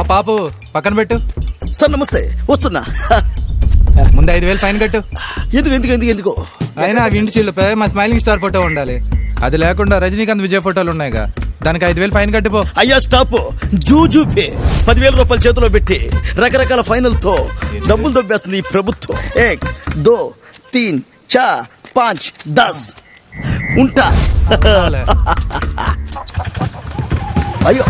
ఆ పాపు పక్కన పెట్టు. సార్ నమస్తే, వస్తున్నా. ముందు 5,000 ఫైన్ కట్టు. ఎందుకు అయినా ఆ ఇంటి చిల్లుపై మా స్మైలింగ్ స్టార్ ఫోటో ఉండాలి. అది లేకుండా రజనీకాంత్ విజయ్ ఫోటోలు ఉన్నాయిగా, దానికి 5,000 ఫైన్ కట్టిపో. అయ్యా స్టాప్. జూజూపే 10,000 రూపాయలు చేతిలో పెట్టి రకరకాల ఫైనల్ తో డబ్బులు దొబ్బేస్తుంది ఈ ప్రభుత్వం. 1 2 3 4 5 10 ఉంటా. అయ్యో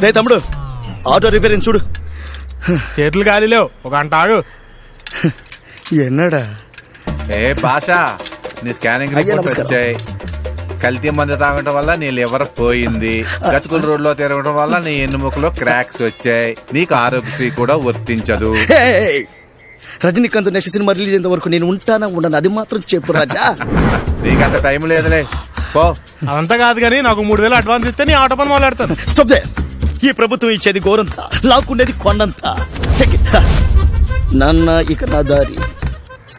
రే తమ్ముడు, ఆటో రిపేరింగ్ చూడు. చేతులు గాలిలేవు, ఒక గంట ఆగు. ఎన్నడా ఏ భాషా, నీ స్కానింగ్ రిపోర్ట్ వచ్చాయి. కల్తీ మందు తాగటం వల్ల నీ లివర్ పోయింది. గతుకుల రోడ్ లో తిరగడం వల్ల నీ ఎన్నుముకలో క్రాక్స్ వచ్చాయి. నీకు ఆరోగ్యశ్రీ కూడా వర్తించదు. రజనీకాంత్ నెక్స్ట్ సినిమా రిలీజ్ అయ్యేంత వరకు నేను ఉంటానా ఉండను, అది మాత్రం చెప్పు రాజా. నీకంత టైం లేదులే, పో. అదంతా కాదు కానీ నాకు 3,000 అడ్వాన్స్ ఇస్తే నీ ఆటో పని మొదలెడతాను. Stop they. ఈ ప్రభుత్వం ఇచ్చేది గోరంతా, లాక్కుండేది కొండంతా. నాన్న ఇక నా దారి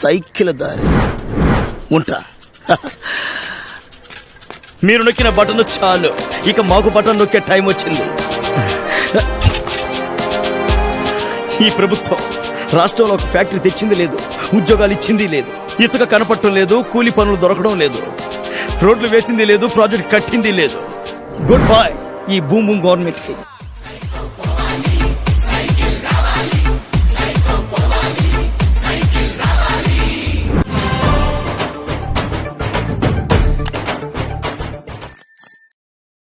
సైకిల్ దారి. ఉంటా. మీరు నొక్కిన బటన్ చాలు, ఇక మాకు బటన్ నొక్కే టైం వచ్చింది. ఈ ప్రభుత్వం రాష్ట్రంలో ఒక ఫ్యాక్టరీ తెచ్చింది లేదు, ఉద్యోగాలు ఇచ్చింది లేదు, ఇసుక కనపడటం లేదు, కూలి పనులు దొరకడం లేదు, రోడ్లు వేసింది లేదు, ప్రాజెక్ట్ కట్టింది లేదు. గుడ్ బై ఈ బూమ్ బూమ్ గవర్నమెంట్ కి.